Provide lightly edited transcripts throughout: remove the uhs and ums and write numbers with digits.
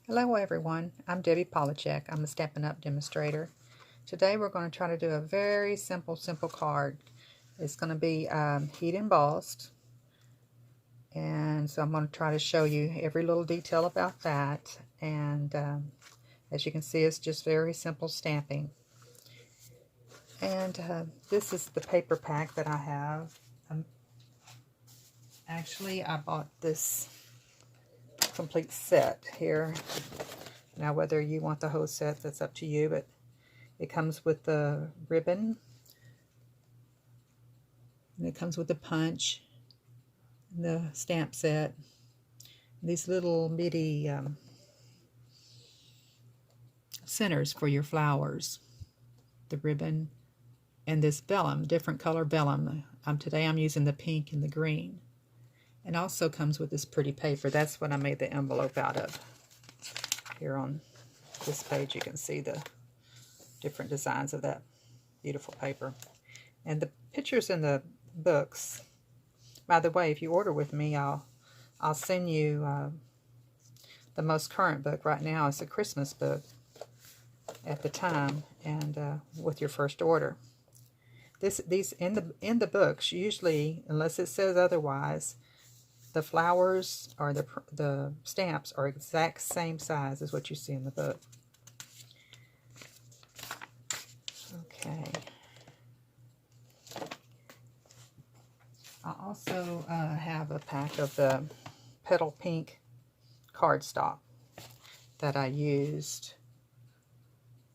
Hello everyone, I'm Debbie Polachek. I'm a Stampin' Up demonstrator. Today we're going to try to do a very simple card. It's going to be heat embossed, and so I'm going to try to show you every little detail about that. And as you can see, it's just very simple stamping. And this is the paper pack that I have. Actually, I bought this complete set here. Now, whether you want the whole set, that's up to you, but it comes with the ribbon, and it comes with the punch, and the stamp set, and these little bitty centers for your flowers, the ribbon, and this vellum, different color vellum. Today I'm using the pink and the green. And also comes with this pretty paper. That's what I made the envelope out of. Here on this page you can see the different designs of that beautiful paper. And the pictures in the books, by the way, if you order with me, I'll send you the most current book right now. It's a Christmas book at the time, and with your first order. These in the books, usually, unless it says otherwise, the flowers or the stamps are exact same size as what you see in the book. Okay. I also have a pack of the petal pink cardstock that I used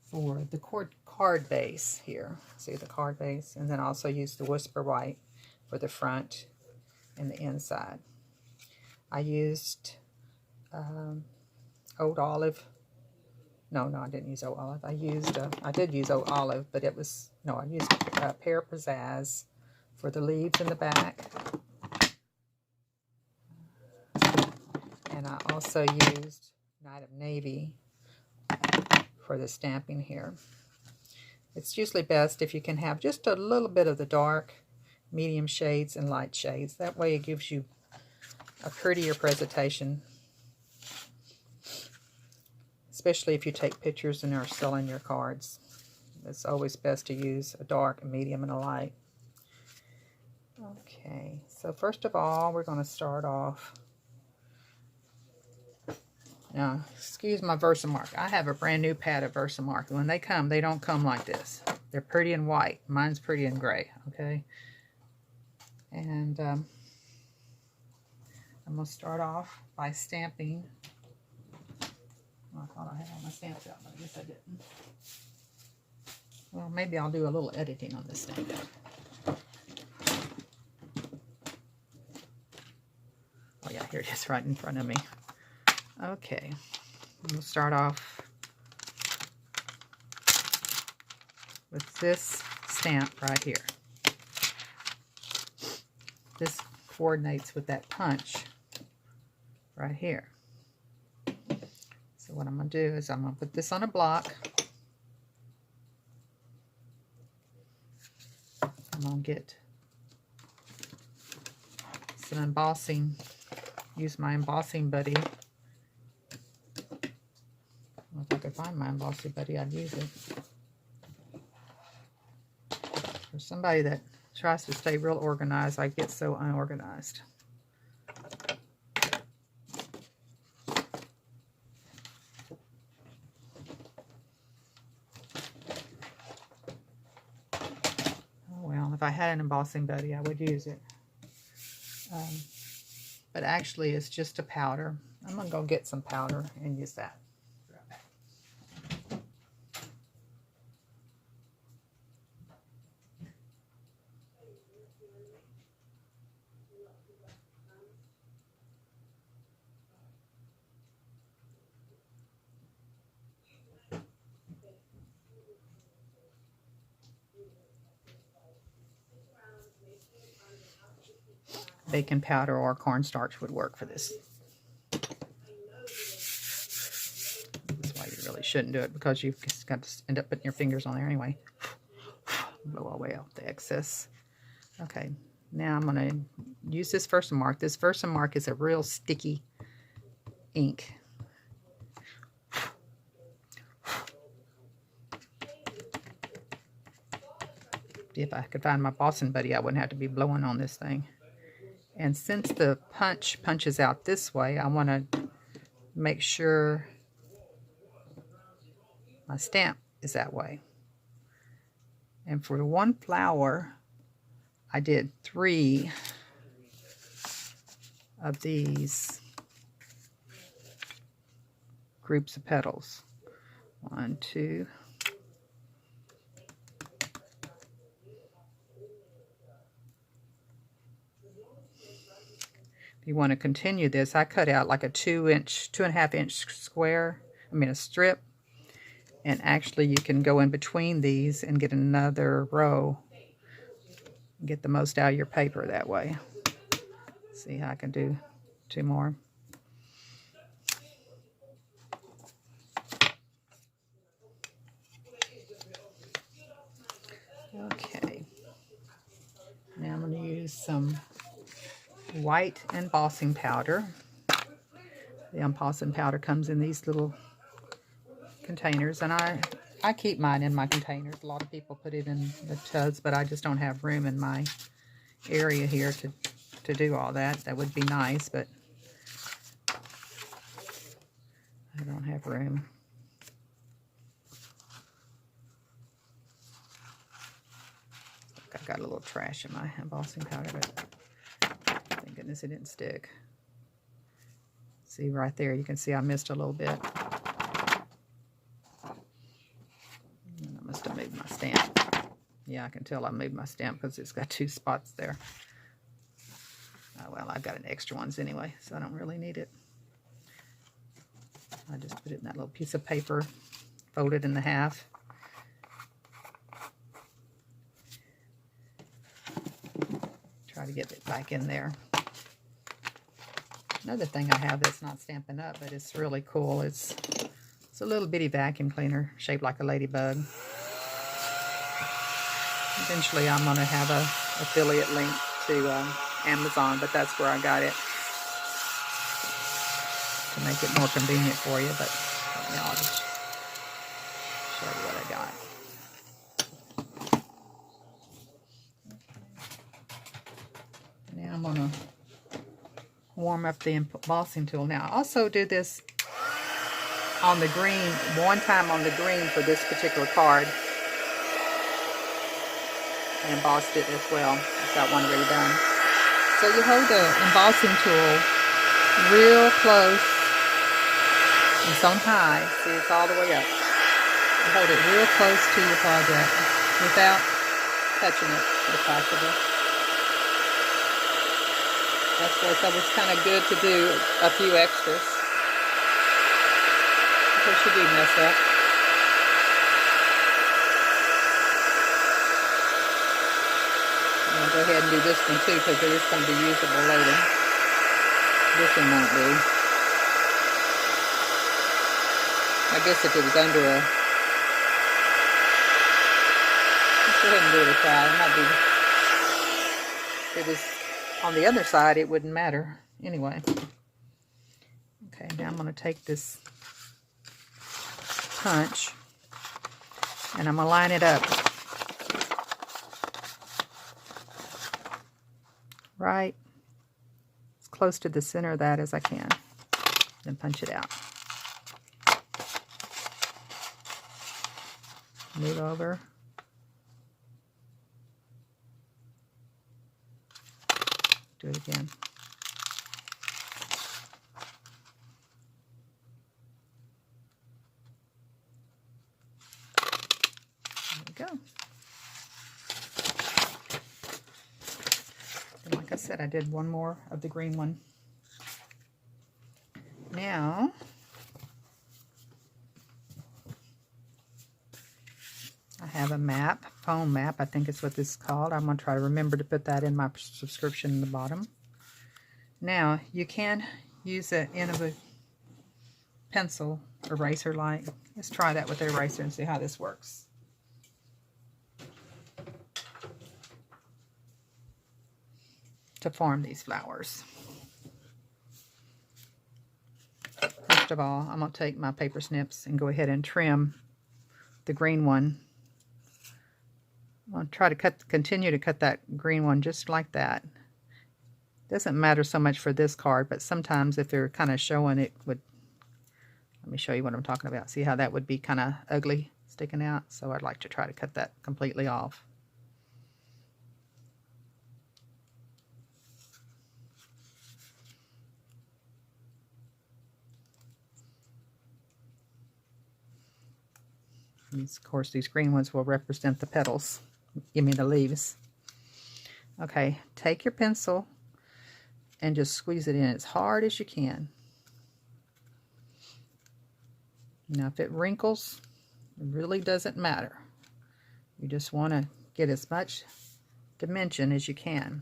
for the card base here. See the card base? And then I also used the Whisper White for the front and the inside. I used Old Olive. No, I didn't use Old Olive. I did use Old Olive, but it was, no, I used Pear Pizzazz for the leaves in the back. And I also used Night of Navy for the stamping here. It's usually best if you can have just a little bit of the dark, medium shades, and light shades. That way it gives you a prettier presentation, especially if you take pictures and are selling your cards. It's always best to use a dark, a medium, and a light. Okay, so first of all, we're going to start off. Now, excuse my Versamark. I have a brand new pad of Versamark. When they come, they don't come like this. They're pretty in white. Mine's pretty in gray, okay? And I'm going to start off by stamping. Well, I thought I had all my stamps out, but I guess I didn't. Well, maybe I'll do a little editing on this stamp. Oh yeah, here it is right in front of me. Okay, we'll start off with this stamp right here. This coordinates with that punch right here. So what I'm going to do is I'm going to put this on a block. I'm going to get some embossing. Use my embossing buddy. Well, if I could find my embossing buddy, I'd use it. For somebody that tries to stay real organized, I get so unorganized. If I had an embossing buddy, I would use it. But actually, it's just a powder. I'm going to go get some powder and use that. Baking powder or cornstarch would work for this. That's why you really shouldn't do it, because you've got to end up putting your fingers on there anyway. Blow away out the excess. Okay, now I'm going to use this Versamark. This Versamark is a real sticky ink. if I could find my bossing buddy, I wouldn't have to be blowing on this thing. And since the punches out this way, I want to make sure my stamp is that way. And for the one flower, I did 3 of these groups of petals. 1, 2. If you want to continue this, I cut out like a 2.5 inch square, a strip. And actually you can go in between these and get another row. Get the most out of your paper that way. See how I can do 2 more. Okay. Now I'm going to use some white embossing powder. The embossing powder comes in these little containers, and I keep mine in my containers. A lot of people put it in the tubs, but I just don't have room in my area here to do all that. That would be nice, but I don't have room. I got a little trash in my embossing powder, but thank goodness it didn't stick. See right there, you can see I missed a little bit. And I must have moved my stamp. Yeah, I can tell I moved my stamp because it's got 2 spots there. Oh, well, I've got an extra ones anyway, so I don't really need it. I just put it in that little piece of paper, fold it in half. Try to get it back in there. Another thing I have that's not Stampin' Up, but it's really cool. It's a little bitty vacuum cleaner shaped like a ladybug. Eventually I'm going to have a affiliate link to Amazon, but that's where I got it to make it more convenient for you. But now I'll just show you what I got. Now I'm going to warm up the embossing tool. Now I also do this on the green, one time on the green for this particular card. I embossed it as well. I've got one already done. So you hold the embossing tool real close. It's on high. See, it's all the way up. You hold it real close to your project without touching it if possible. That's where it's always kind of good to do a few extras. Because you do mess up. I'll go ahead and do this one too because it is going to be usable later. This one won't be. I guess if it was under a... Let's go ahead and give it a try. It might be... If it was on the other side, it wouldn't matter. Anyway. Okay, now I'm going to take this punch and I'm going to line it up right as close to the center of that as I can. Then punch it out. Move over. Do it again. There we go. And like I said, I did one more of the green one. Now, I have a map, foam map, I think it's what this is called. I'm going to try to remember to put that in my subscription in the bottom. Now, you can use the end of a pencil eraser light. Let's try that with the eraser and see how this works. To form these flowers. First of all, I'm going to take my paper snips and go ahead and trim the green one I'll try to continue to cut that green one just like that. Doesn't matter so much for this card, but sometimes if they're kind of showing, it would, let me show you what I'm talking about. See how that would be kind of ugly sticking out? So I'd like to try to cut that completely off. Of course, these green ones will represent the petals. Give me the leaves. Okay, take your pencil and just squeeze it in as hard as you can. Now, if it wrinkles, it really doesn't matter. You just want to get as much dimension as you can.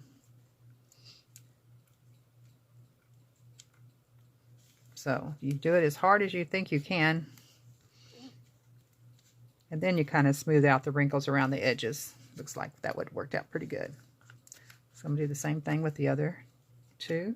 So you do it as hard as you think you can. And then you kind of smooth out the wrinkles around the edges. Looks like that would have worked out pretty good. So I'm going to do the same thing with the other two.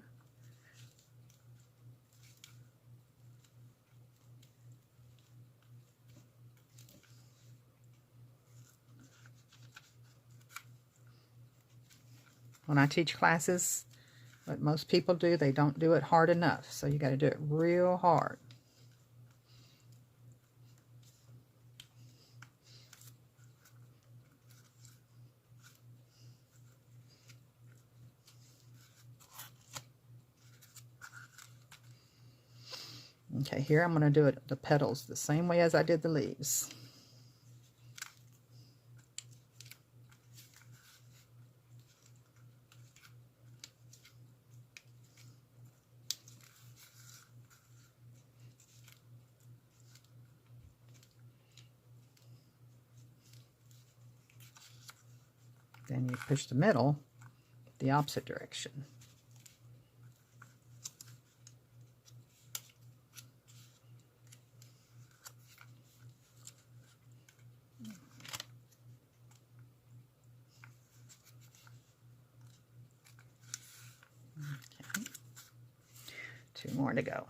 When I teach classes, what most people do, they don't do it hard enough. So you got to do it real hard. Okay, here I'm going to do it the petals the same way as I did the leaves. Then you push the middle the opposite direction. Okay. 2 more to go.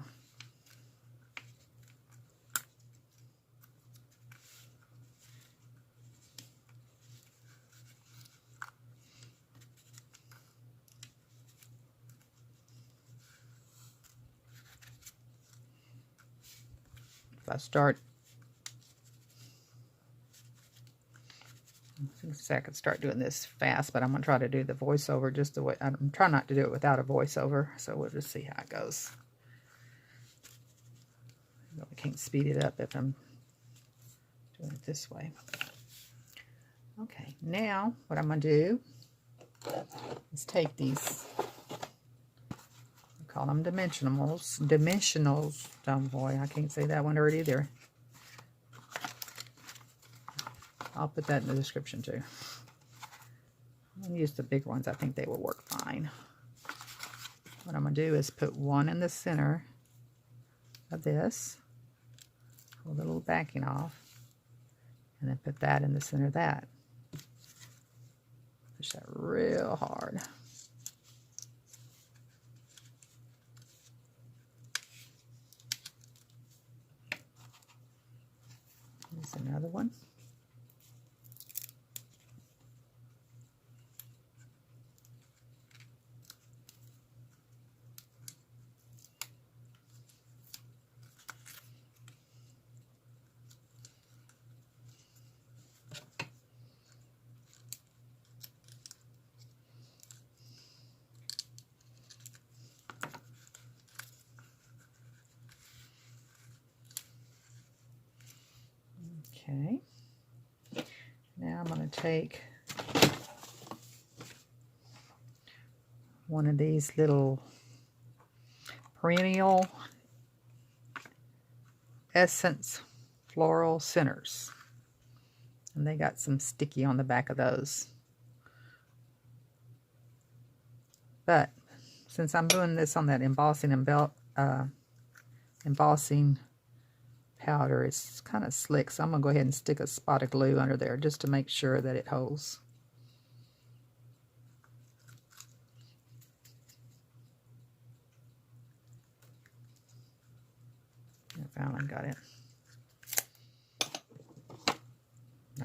If I start, I could start doing this fast, but I'm going to try to do the voiceover just the way, I'm trying not to do it without a voiceover, so we'll just see how it goes. I can't speed it up if I'm doing it this way. Okay, now what I'm going to do is take these, I call them dimensionals. Oh boy, I can't say that one word either. I'll put that in the description too. I'll use the big ones. I think they will work fine. What I'm going to do is put one in the center of this, pull the little backing off, and then put that in the center of that. Push that real hard. Here's another one. Okay, now I'm going to take one of these little perennial essence floral centers, and they got some sticky on the back of those. But since I'm doing this on that embossing powder, it's kind of slick, so I'm going to go ahead and stick a spot of glue under there just to make sure that it holds. I finally got it.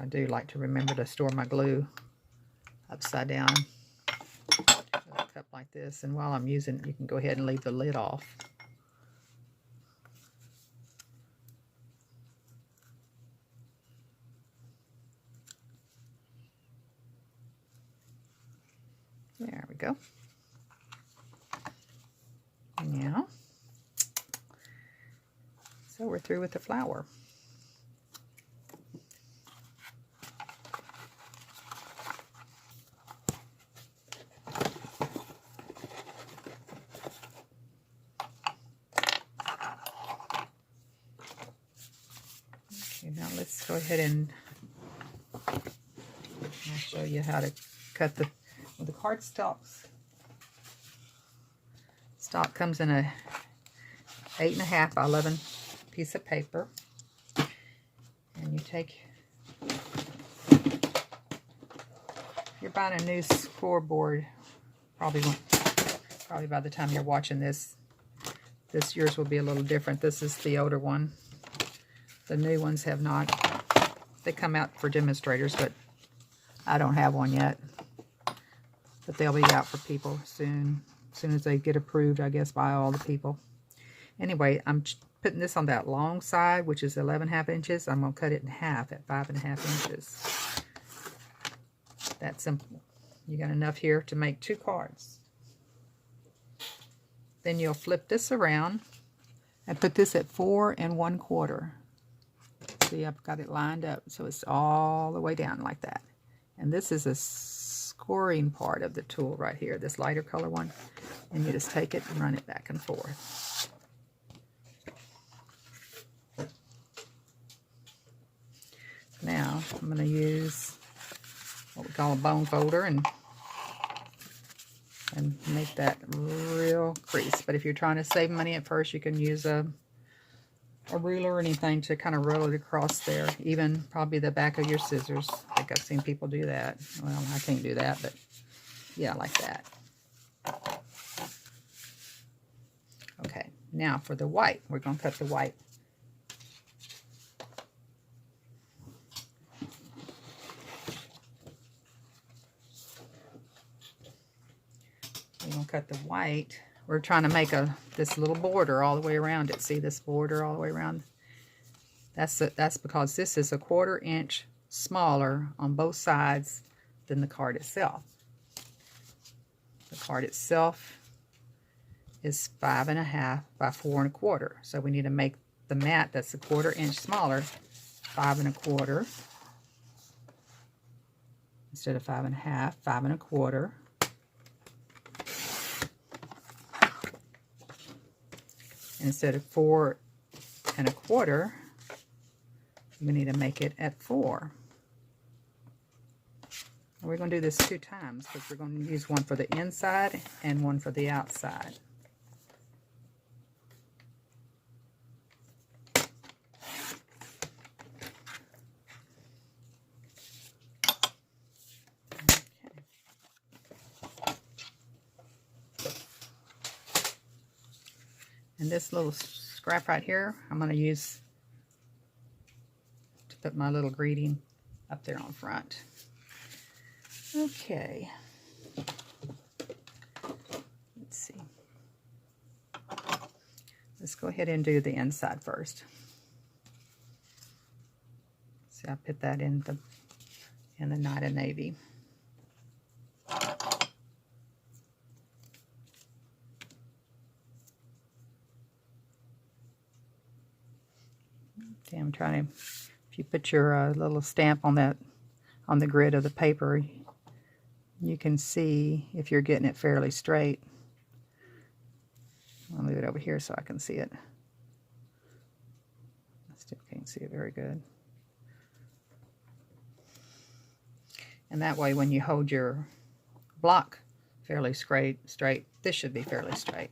I do like to remember to store my glue upside down with a cup like this. And while I'm using it, you can go ahead and leave the lid off. There we go. Now, so we're through with the flower. Okay, now let's go ahead and I'll show you how to cut the cardstocks. Stock comes in a 8.5 by 11 piece of paper, and you take, if you're buying a new scoreboard, probably by the time you're watching this yours will be a little different. This is the older one. The new ones have not. They come out for demonstrators, but I don't have one yet. But they'll be out for people soon. As soon as they get approved, I guess, by all the people. Anyway, I'm putting this on that long side, which is 11.5 inches. I'm going to cut it in half at 5.5 inches. That simple. You got enough here to make 2 cards. Then you'll flip this around and put this at 4 1/4. See, I've got it lined up so it's all the way down like that. And this is a scoring part of the tool right here, this lighter color one. And you just take it and run it back and forth. Now I'm going to use what we call a bone folder and make that real crease. But if you're trying to save money at first, you can use a ruler or anything to kind of roll it across there. Even probably the back of your scissors. I think I've seen people do that. Well, I can't do that, but yeah, like that. Okay, now for the white. We're going to cut the white. We're going to cut the white. We're trying to make this little border all the way around it. See this border all the way around? That's because this is a 1/4 inch smaller on both sides than the card itself. The card itself is 5.5 by 4 1/4. So we need to make the mat that's a 1/4 inch smaller 5 1/4 instead of 5.5, 5 1/4. Instead of 4 1/4, we need to make it at 4. And we're going to do this 2 times because we're going to use one for the inside and one for the outside. And this little scrap right here, I'm going to use to put my little greeting up there on front. Okay. Let's see. Let's go ahead and do the inside first. See, I put that in the Night of Navy. Okay, I'm trying to, if you put your little stamp on the grid of the paper, you can see if you're getting it fairly straight. I'll move it over here so I can see it. I still can't see it very good. And that way, when you hold your block fairly straight, this should be fairly straight.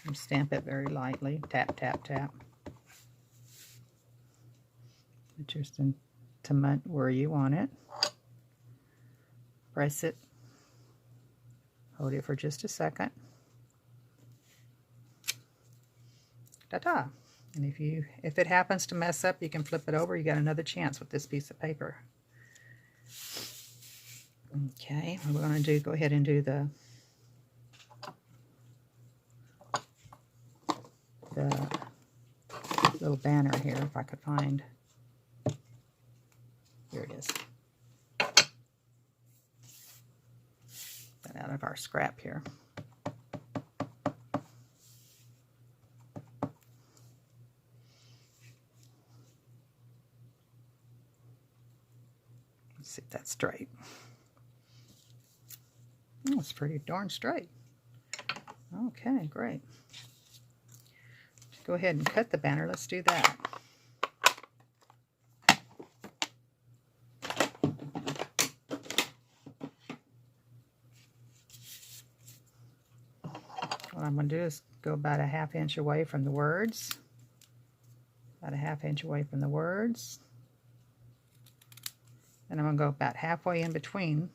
And stamp it very lightly. Tap, tap, tap. Put your sentiment where you want it. Press it. Hold it for just a second. Ta-ta! And if it happens to mess up, you can flip it over. You got another chance with this piece of paper. Okay, we're going to go ahead and do the little banner here, if I could find. Here it is. That out of our scrap here. Let's see if that's straight. Oh, it's pretty darn straight. Okay, great. Go ahead and cut the banner. Let's do that. What I'm going to do is go about a 1/2 inch away from the words. About a 1/2 inch away from the words. And I'm going to go about halfway in between